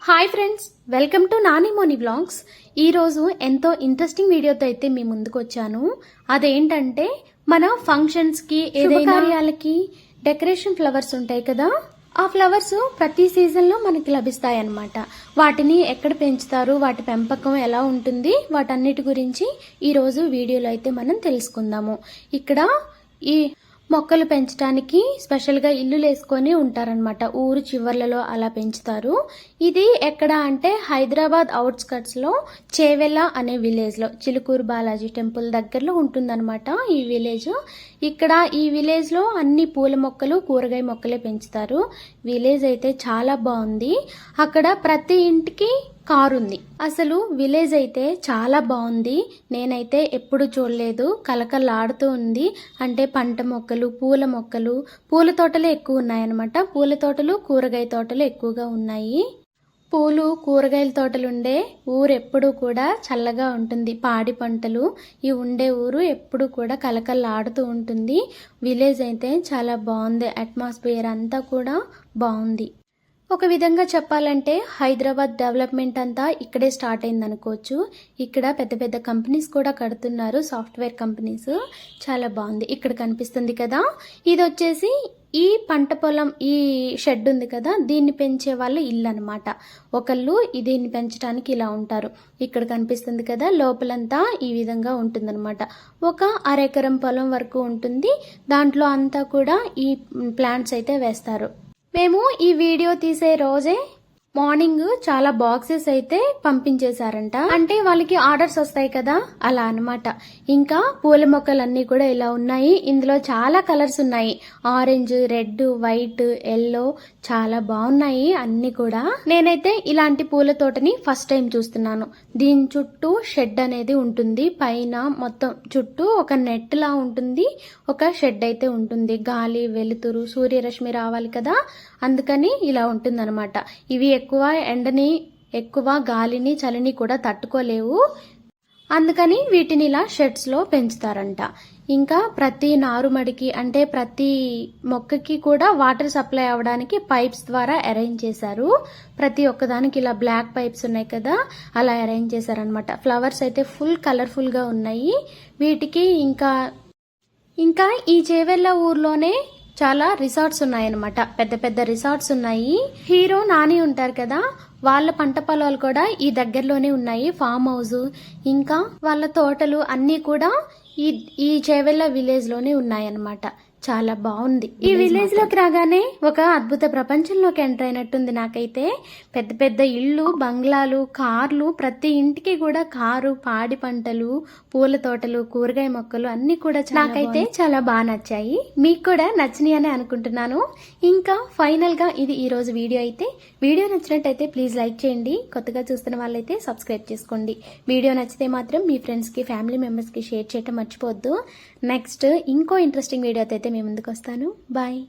Hi friends, welcome to Nani Moni vlogs. ఈరోజు ఎంతో interesting వీడియోతో అయితే మీ ముందుకు వచ్చాను. అదేంటంటే మన ఫంక్షన్స్కి ఏదైనా కార్యాలకి డెకరేషన్ ఫ్లవర్స్ ఉంటాయి కదా, ఆ ఫ్లవర్స్ ప్రతి సీజన్లో మనకి లభిస్తాయి అన్నమాట. వాటిని ఎక్కడ పెంచుతారు, వాటి పెంపకం ఎలా ఉంటుంది, వాటన్నిటి గురించి ఈరోజు వీడియోలో అయితే మనం తెలుసుకుందాము. ఇక్కడ ఈ మొక్కలు పెంచడానికి స్పెషల్గా ఇల్లులు వేసుకొని ఉంటారనమాట. ఊరు చివర్లలో అలా పెంచుతారు. ఇది ఎక్కడ అంటే హైదరాబాద్ అవుట్స్కట్స్లో చేవెళ్ళ అనే విలేజ్లో, చిలుకూరు బాలాజీ టెంపుల్ దగ్గరలో ఉంటుందన్నమాట ఈ విలేజ్. ఇక్కడ ఈ విలేజ్లో అన్ని పూల మొక్కలు, కూరగాయ మొక్కలే పెంచుతారు. విలేజ్ అయితే చాలా బాగుంది. అక్కడ ప్రతి ఇంటికి కారు ఉంది. అసలు విలేజ్ అయితే చాలా బాగుంది. నేనైతే ఎప్పుడు చూడలేదు. కలకల్లాడుతూ ఉంది. అంటే పంట మొక్కలు, పూల మొక్కలు, పూల తోటలు ఎక్కువ ఉన్నాయన్నమాట. పూల తోటలు, కూరగాయ తోటలు ఎక్కువగా ఉన్నాయి. పూలు, కూరగాయల తోటలు ఉండే ఊరు ఎప్పుడు కూడా చల్లగా ఉంటుంది. పాడి పంటలు ఈ ఉండే ఊరు ఎప్పుడు కూడా కలకల్లాడుతూ ఉంటుంది. విలేజ్ అయితే చాలా బాగుంది. అట్మాస్ఫియర్ అంతా కూడా బాగుంది. ఒక విధంగా చెప్పాలంటే హైదరాబాద్ డెవలప్మెంట్ అంతా ఇక్కడే స్టార్ట్ అయింది అనుకోవచ్చు. ఇక్కడ పెద్ద పెద్ద కంపెనీస్ కూడా కడుతున్నారు, సాఫ్ట్వేర్ కంపెనీస్. చాలా బాగుంది. ఇక్కడ కనిపిస్తుంది కదా, ఇది వచ్చేసి ఈ పంట పొలం, ఈ షెడ్ ఉంది కదా, దీన్ని పెంచే వాళ్ళ ఇల్లు అనమాట. ఒకళ్ళు దీన్ని పెంచడానికి ఇలా ఉంటారు. ఇక్కడ కనిపిస్తుంది కదా, లోపలంతా ఈ విధంగా ఉంటుందన్నమాట. ఒక అరెకరం పొలం వరకు ఉంటుంది. దాంట్లో అంతా కూడా ఈ ప్లాంట్స్ అయితే వేస్తారు. మేము ఈ వీడియో తీసే రోజే మార్నింగ్ చాలా బాక్సెస్ అయితే పంపించేశారంట. అంటే వాళ్ళకి ఆర్డర్స్ వస్తాయి కదా, అలా అనమాట. ఇంకా పూల మొక్కలన్నీ కూడా ఇలా ఉన్నాయి. ఇందులో చాలా కలర్స్ ఉన్నాయి. ఆరెంజ్, రెడ్, వైట్, ఎల్లో, చాలా బాగున్నాయి అన్ని కూడా. నేనైతే ఇలాంటి పూల తోటని ఫస్ట్ టైం చూస్తున్నాను. దీని చుట్టూ షెడ్ అనేది ఉంటుంది. పైన మొత్తం చుట్టూ ఒక నెట్ లా ఉంటుంది. ఒక షెడ్ అయితే ఉంటుంది. గాలి, వెలుతురు, సూర్యరశ్మి రావాలి కదా, అందుకని ఇలా ఉంటుంది అనమాట. ఇవి ఎక్కువ ఎండని, ఎక్కువ గాలిని, చలిని కూడా తట్టుకోలేవు. అందుకని వీటిని ఇలా షెడ్స్ లో పెంచుతారంట. ఇంకా ప్రతి నారుమడికి, అంటే ప్రతి మొక్కకి కూడా వాటర్ సప్లై అవ్వడానికి పైప్స్ ద్వారా అరేంజ్ చేశారు. ప్రతి ఒక్కదానికి ఇలా బ్లాక్ పైప్స్ ఉన్నాయి కదా, అలా అరేంజ్ చేశారనమాట. ఫ్లవర్స్ అయితే ఫుల్ కలర్ఫుల్ గా ఉన్నాయి. వీటికి ఇంకా ఈ చేవెళ్ళ ఊర్లోనే చాలా రిసార్ట్స్ ఉన్నాయన్నమాట. పెద్ద పెద్ద రిసార్ట్స్ ఉన్నాయి. హీరో నాని ఉంటారు కదా, వాళ్ళ పంట పొలాలు కూడా ఈ దగ్గరలోనే ఉన్నాయి. ఫామ్ హౌస్, ఇంకా వాళ్ళ తోటలు అన్నీ కూడా ఈ చేవెళ్ళ విలేజ్ లోనే ఉన్నాయన్నమాట. చాలా బాగుంది. ఈ విలేజ్ లోకి రాగానే ఒక అద్భుత ప్రపంచంలోకి ఎంటర్ అయినట్టుంది నాకైతే. పెద్ద పెద్ద ఇళ్ళు, బంగ్లాలు, కార్లు, ప్రతి ఇంటికి కూడా కారు, పాడి పంటలు, పూల తోటలు, కూరగాయ మొక్కలు అన్ని కూడా నాకైతే చాలా బాగా నచ్చాయి. మీకు కూడా నచ్చినాయి అని అనుకుంటున్నాను. ఇంకా ఫైనల్ గా ఇది ఈ రోజు వీడియో అయితే. వీడియో నచ్చినట్టయితే ప్లీజ్ లైక్ చేయండి. కొత్తగా చూస్తున్న వాళ్ళైతే సబ్స్క్రైబ్ చేసుకోండి. వీడియో నచ్చితే మాత్రం మీ ఫ్రెండ్స్ కి, ఫ్యామిలీ మెంబర్స్ కి షేర్ చేయటం మర్చిపోవద్దు. నెక్స్ట్ ఇంకో ఇంట్రెస్టింగ్ వీడియోతో అయితే మీ ముందుకు వస్తాను. బాయ్.